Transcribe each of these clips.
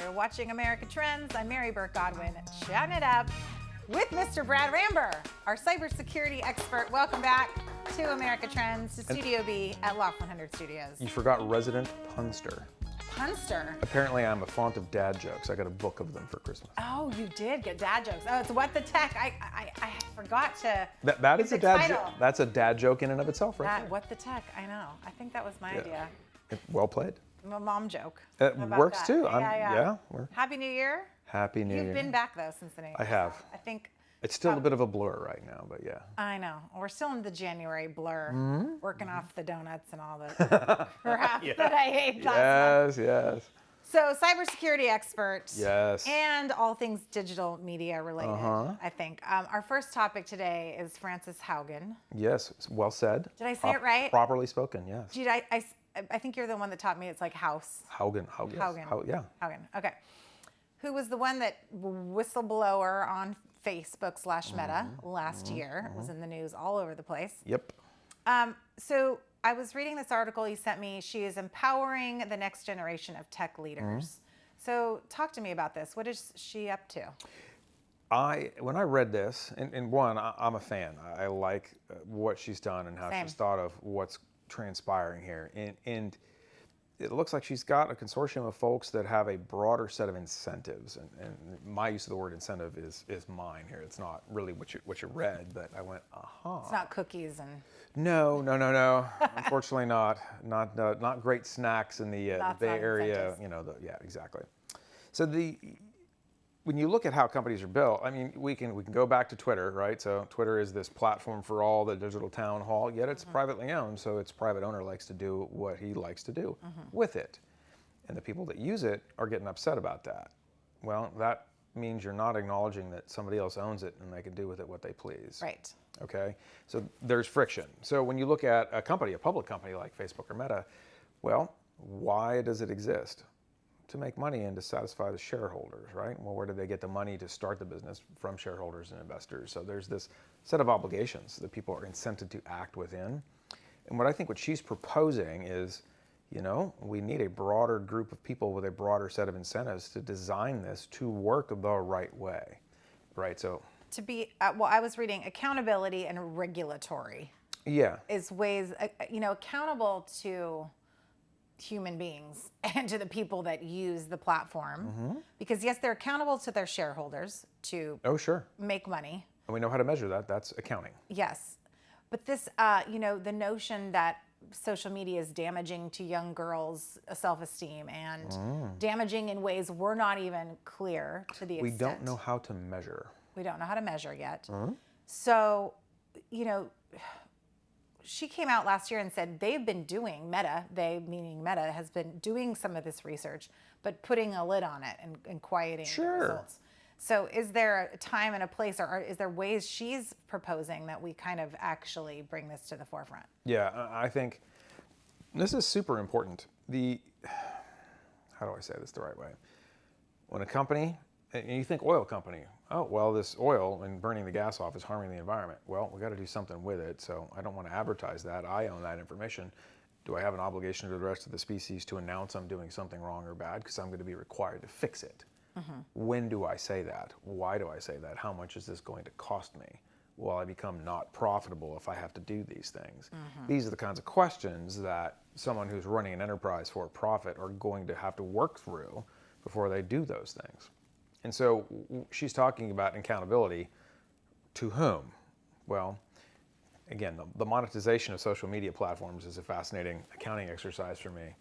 You're watching America Trends. I'm Mary Burt-Godwin, chatting it up with Mr. Brad Rambur, our cybersecurity expert. Welcome back to America Trends, to Studio B at Loft 100 Studios. You forgot resident punster. Punster? Apparently I'm a font of dad jokes. I got a book of them for Christmas. Oh, you did get dad jokes. Oh, it's What the Tech. I forgot to. That is a dad joke. That's a dad joke in and of itself, right? That, What the Tech, I know. I think that was my idea. Well played. A mom joke. It works too. Yeah. Happy New Year. Happy New Year. You've been back though since the New Year. I have. I think. It's still a bit of a blur right now, but yeah. I know. We're still in the January blur, working off the donuts and all the crap that I ate last month. Yes. So, cybersecurity expert. Yes. And all things digital media related, I think. Our first topic today is Frances Haugen. Yes, well said. Did I say it right? Properly spoken, yes. Dude, I think you're the one that taught me it's like house. Haugen. Haugen. Okay. Who was the one that whistleblower on Facebook/Meta last year. It was in the news all over the place. Yep. So I was reading this article he sent me. She is empowering the next generation of tech leaders. So talk to me about this. What is she up to? When I read this, and one, I'm a fan. I like what she's done and how she's thought of what's transpiring here. And it looks like she's got a consortium of folks that have a broader set of incentives. And my use of the word incentive is mine here. It's not really what you read, but I went, aha. It's not cookies and... No. Unfortunately not. Not great snacks in the Bay Area. Yeah, exactly. So when you look at how companies are built, I mean, we can go back to Twitter, right? So Twitter is this platform for all, the digital town hall, yet it's privately owned, so its private owner likes to do what he likes to do with it. And the people that use it are getting upset about that. Well, that means you're not acknowledging that somebody else owns it and they can do with it what they please. Right. Okay? So there's friction. So when you look at a company, a public company like Facebook or Meta, well, why does it exist? To make money and to satisfy the shareholders, right? Well, where do they get the money to start the business? From shareholders and investors. So there's this set of obligations that people are incented to act within. And what she's proposing is, we need a broader group of people with a broader set of incentives to design this to work the right way, right? So to be, I was reading accountability and regulatory. Yeah. Is ways, accountable to human beings and to the people that use the platform, because yes, they're accountable to their shareholders to make money. And we know how to measure that. That's accounting. Yes, but this, the notion that social media is damaging to young girls' self-esteem and damaging in ways we're not even clear to the extent. We don't know how to measure. We don't know how to measure yet. So, she came out last year and said they've been doing, Meta, they meaning Meta, has been doing some of this research, but putting a lid on it and quieting the results. So is there a time and a place, or is there ways she's proposing that we kind of actually bring this to the forefront? Yeah, I think this is super important. How do I say this the right way? When a company, and you think oil company, oh, well, this oil and burning the gas off is harming the environment. Well, we got to do something with it, so I don't want to advertise that. I own that information. Do I have an obligation to the rest of the species to announce I'm doing something wrong or bad? Because I'm going to be required to fix it. When do I say that? Why do I say that? How much is this going to cost me? Will I become not profitable if I have to do these things? These are the kinds of questions that someone who's running an enterprise for profit are going to have to work through before they do those things. And so she's talking about accountability to whom? Well, again, the monetization of social media platforms is a fascinating accounting exercise for me.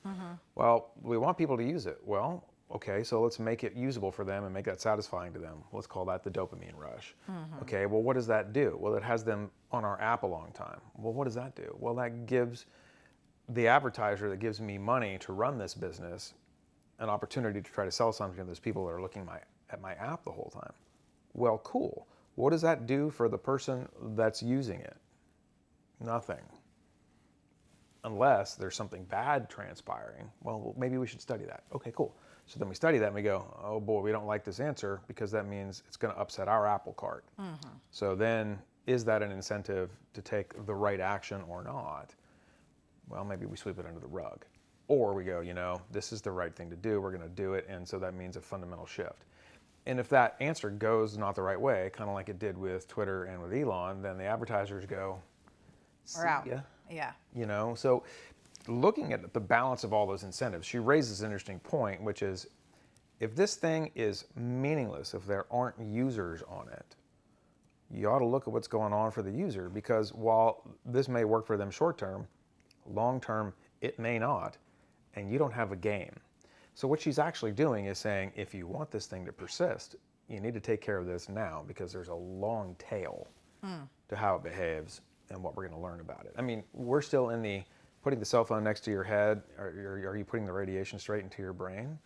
Well, we want people to use it. Well, okay, so let's make it usable for them and make that satisfying to them. Let's call that the dopamine rush. Okay, well, what does that do? Well, it has them on our app a long time. Well, what does that do? Well, that gives the advertiser that gives me money to run this business an opportunity to try to sell something to those people that are looking at my app the whole time. Well, cool. What does that do for the person that's using it? Nothing. Unless there's something bad transpiring. Well, maybe we should study that. Okay, cool. So then we study that and we go, oh boy, we don't like this answer because that means it's going to upset our apple cart. So then is that an incentive to take the right action or not? Well, maybe we sweep it under the rug. or we go, this is the right thing to do. We're going to do it. And so that means a fundamental shift. And if that answer goes not the right way, kind of like it did with Twitter and with Elon, then the advertisers go, we're out. Yeah. So looking at the balance of all those incentives, she raises an interesting point, which is if this thing is meaningless, if there aren't users on it, you ought to look at what's going on for the user, because while this may work for them short term, long term, it may not, and you don't have a game. So what she's actually doing is saying, if you want this thing to persist, you need to take care of this now, because there's a long tail to how it behaves and what we're going to learn about it. I mean, we're still in the putting the cell phone next to your head. Are you putting the radiation straight into your brain?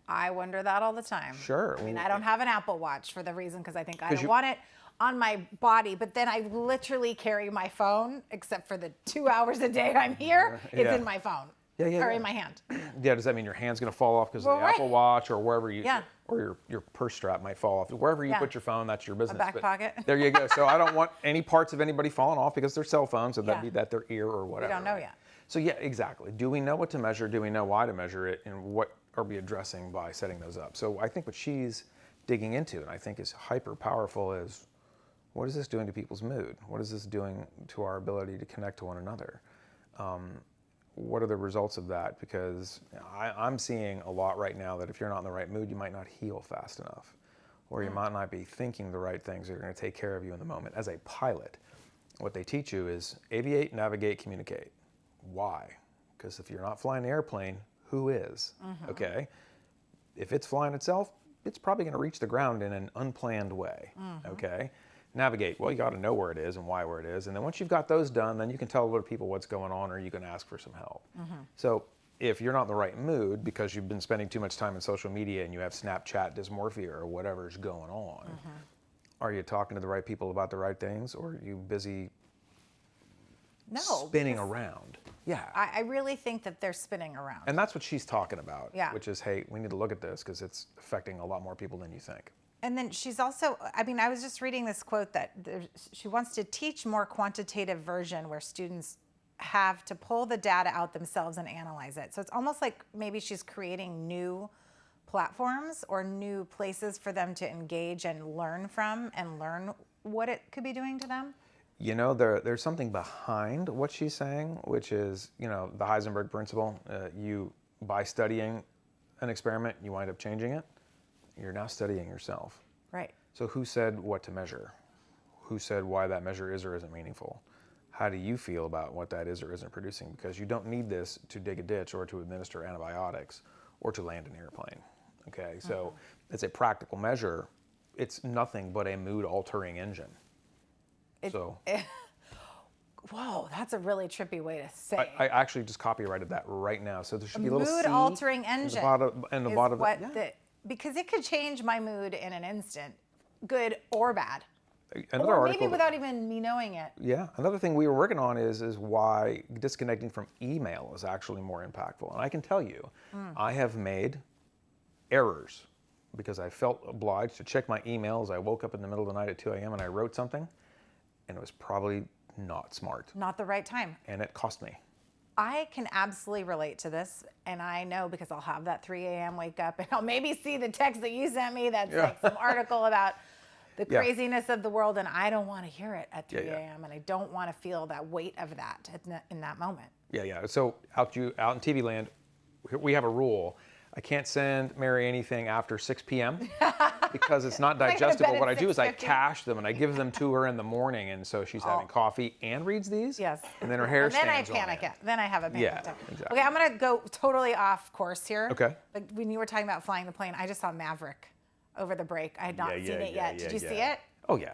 I wonder that all the time. Sure. I mean, I don't have an Apple Watch for the reason because I think I don't want it on my body, but then I literally carry my phone, except for the 2 hours a day I'm here, it's in my phone. Or in my hand. Yeah, does that mean your hand's going to fall off because of the Apple Watch, or wherever you, or your purse strap might fall off? Wherever you put your phone, that's your business. A back pocket. There you go. So I don't want any parts of anybody falling off because they're cell phones, so that'd be that their ear or whatever. We don't know yet. So yeah, exactly. Do we know what to measure? Do we know why to measure it? And what are we addressing by setting those up? So I think what she's digging into, and I think is hyper powerful, is what is this doing to people's mood? What is this doing to our ability to connect to one another? What are the results of that? Because I'm seeing a lot right now that if you're not in the right mood, you might not heal fast enough, or you might not be thinking the right things that are going to take care of you in the moment. As a pilot, what they teach you is aviate, navigate, communicate. Why? Because if you're not flying the airplane, who is? Okay? If it's flying itself, it's probably going to reach the ground in an unplanned way. Okay? Navigate, well, you got to know where it is and where it is. And then once you've got those done, then you can tell other people what's going on, or you can ask for some help. So if you're not in the right mood because you've been spending too much time in social media and you have Snapchat dysmorphia or whatever's going on, are you talking to the right people about the right things, or are you busy spinning around? Yeah. I really think that they're spinning around. And that's what she's talking about, Yeah. which is, hey, we need to look at this because it's affecting a lot more people than you think. And then she's also, I mean, I was just reading this quote that she wants to teach more quantitative version where students have to pull the data out themselves and analyze it. So it's almost like maybe she's creating new platforms or new places for them to engage and learn from and learn what it could be doing to them. You know, there's something behind what she's saying, which is, the Heisenberg principle. You, by studying an experiment, you wind up changing it. You're now studying yourself. Right. So who said what to measure? Who said why that measure is or isn't meaningful? How do you feel about what that is or isn't producing? Because you don't need this to dig a ditch or to administer antibiotics or to land an airplane. Okay, so it's a practical measure. It's nothing but a mood-altering engine. Whoa, that's a really trippy way to say. I actually just copyrighted that right now. So there should be a little mood-altering engine. In the bottom. Because it could change my mood in an instant, good or bad. Another or article maybe without even me knowing it. Yeah, another thing we were working on is why disconnecting from email is actually more impactful. And I can tell you, I have made errors because I felt obliged to check my emails. I woke up in the middle of the night at 2 a.m. and I wrote something, and it was probably not smart. Not the right time. And it cost me. I can absolutely relate to this, and I know because I'll have that 3 a.m. wake up, and I'll maybe see the text that you sent me that's like some article about the craziness of the world, and I don't want to hear it at 3 a.m., and I don't want to feel that weight of that in that moment. Yeah. So out in TV land, we have a rule. I can't send Mary anything after 6 p.m. because it's not digestible. What I do is I cache them and I give them to her in the morning, and so she's having coffee and reads these. Yes. And then her hair stands on And then I panic. Then I have a panic attack. Exactly. Okay, I'm gonna go totally off course here. Okay. Like when you were talking about flying the plane, I just saw Maverick over the break. I had not seen it yet. Did you see it? Oh yeah.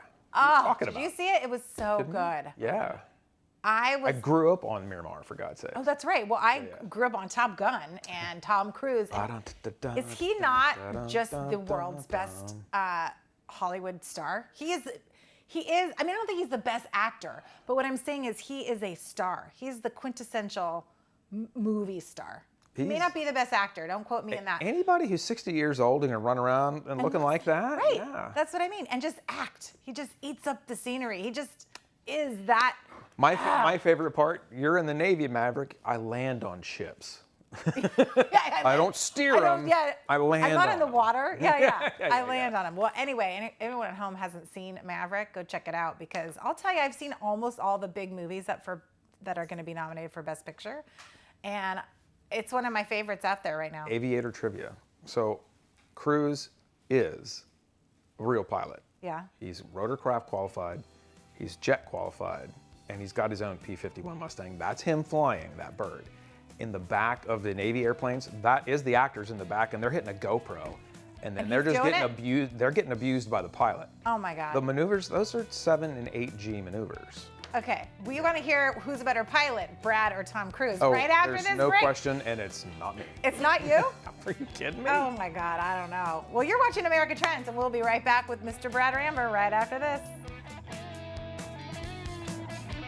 Did you see it? It was so good. Yeah. I grew up on Miramar, for God's sake. Oh, that's right. Well, I grew up on Top Gun and Tom Cruise. Is he not just the world's best Hollywood star? He is. I mean, I don't think he's the best actor, but what I'm saying is he is a star. He's the quintessential movie star. He may not be the best actor. Don't quote me in that. Anybody who's 60 years old and can run around and looking like that? Right. Yeah. That's what I mean. And just act. He just eats up the scenery. He just is that. My favorite part, you're in the Navy, Maverick. I land on ships. I don't steer them. Yeah, I land I'm not on in the them. water. Yeah. I land on them. Well, anyway, anyone at home hasn't seen Maverick, go check it out, because I'll tell you, I've seen almost all the big movies that are going to be nominated for Best Picture, and it's one of my favorites out there right now. Aviator trivia. So Cruise is a real pilot. Yeah. He's rotorcraft qualified, he's jet qualified, and he's got his own P-51 Mustang. That's him flying that bird. In the back of the Navy airplanes, that is the actors in the back, and they're hitting a GoPro. And then they're just getting abused. They're getting abused by the pilot. Oh my God. The maneuvers, those are 7 and 8G maneuvers. Okay, we want to hear who's a better pilot, Brad or Tom Cruise, right after this break. There's no question, and it's not me. It's not you? Are you kidding me? Oh my God, I don't know. Well, you're watching America Trends, and we'll be right back with Mr. Brad Rambur right after this.